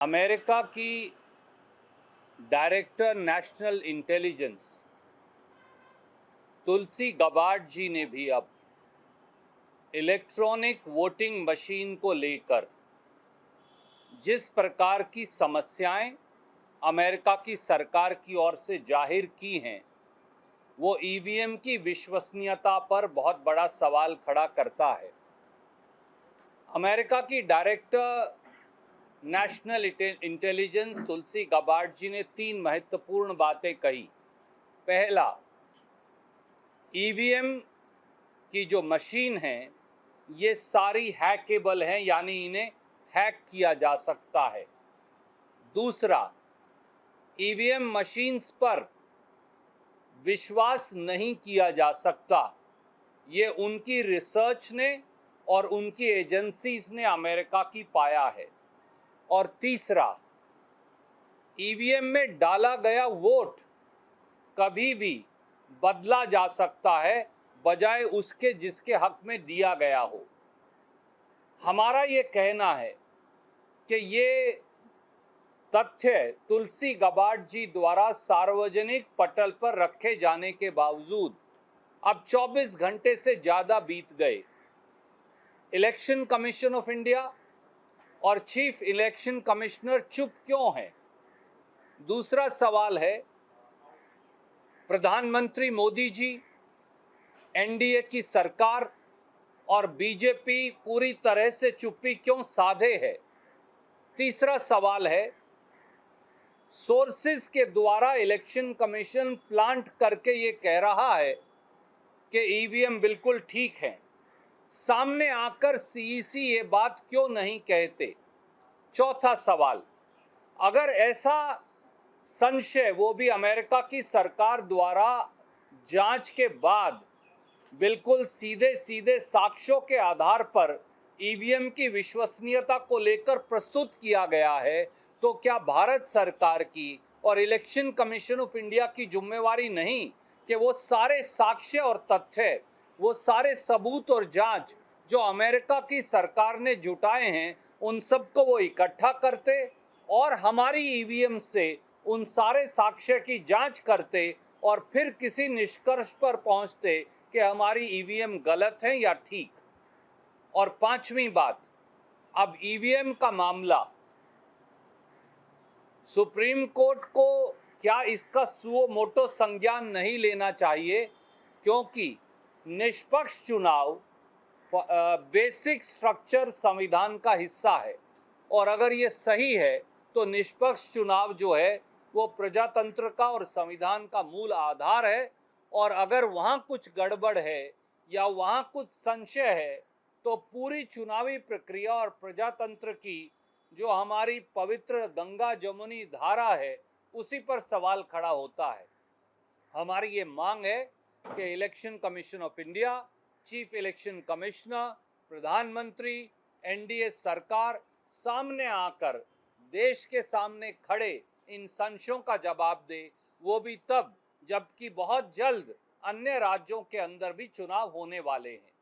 America की director national intelligence तुलसी Gabbard जी ने भी अब इलेक्ट्रॉनिक वोटिंग मशीन को लेकर जिस प्रकार की समस्याएं अमेरिका की सरकार की ओर से जाहिर की हैं, वो ईवीएम की विश्वसनीयता पर बहुत बड़ा सवाल खड़ा करता है। अमेरिका की डायरेक्टर नेशनल इंटेलिजेंस तुलसी गबार्ड जी ने 3 महत्वपूर्ण बातें कही। पहला, ईवीएम की जो मशीन है ये सारी हैकेबल हैं, यानी इन्हें हैक किया जा सकता है। दूसरा, ईवीएम मशीन्स पर विश्वास नहीं किया जा सकता। ये उनकी रिसर्च ने और उनकी एजेंसीज ने अमेरिका की पाया है। और तीसरा, ईवीएम में डाला गया वोट कभी भी बदला जा सकता है बजाय उसके जिसके हक में दिया गया हो। हमारा ये कहना है कि ये तथ्य तुलसी गबार्ड जी द्वारा सार्वजनिक पटल पर रखे जाने के बावजूद अब 24 घंटे से ज़्यादा बीत गए। इलेक्शन कमीशन ऑफ इंडिया और चीफ इलेक्शन कमिश्नर चुप क्यों हैं? दूसरा सवाल है, प्रधानमंत्री मोदी जी, एनडीए की सरकार और बीजेपी पूरी तरह से चुप्पी क्यों साधे है? तीसरा सवाल है, सोर्सेस के द्वारा इलेक्शन कमीशन प्लांट करके ये कह रहा है कि ईवीएम बिल्कुल ठीक है, सामने आकर सीईसी ये बात क्यों नहीं कहते? चौथा सवाल, अगर ऐसा संशय वो भी अमेरिका की सरकार द्वारा जांच के बाद बिल्कुल सीधे सीधे साक्ष्यों के आधार पर ईवीएम की विश्वसनीयता को लेकर प्रस्तुत किया गया है, तो क्या भारत सरकार की और इलेक्शन कमीशन ऑफ इंडिया की जिम्मेवारी नहीं कि वो सारे साक्ष्य और तथ्य, वो सारे सबूत और जांच जो अमेरिका की सरकार ने जुटाए हैं उन सबको वो इकट्ठा करते और हमारी ईवीएम से उन सारे साक्ष्य की जांच करते और फिर किसी निष्कर्ष पर पहुंचते कि हमारी ईवीएम गलत है या ठीक? और पांचवी बात, अब ईवीएम का मामला सुप्रीम कोर्ट को क्या इसका सुओ मोटो संज्ञान नहीं लेना चाहिए, क्योंकि निष्पक्ष चुनाव बेसिक स्ट्रक्चर संविधान का हिस्सा है और अगर ये सही है तो निष्पक्ष चुनाव जो है वो प्रजातंत्र का और संविधान का मूल आधार है। और अगर वहाँ कुछ गड़बड़ है या वहाँ कुछ संशय है तो पूरी चुनावी प्रक्रिया और प्रजातंत्र की जो हमारी पवित्र गंगा जमुनी धारा है उसी पर सवाल खड़ा होता है। हमारी ये मांग है कि election commission of India, chief election commissioner, प्रधानमंत्री, एनडीए सरकार सामने आकर देश के सामने खड़े इन संशयों का जवाब दे, वो भी तब जबकि बहुत जल्द अन्य राज्यों के अंदर भी चुनाव होने वाले हैं।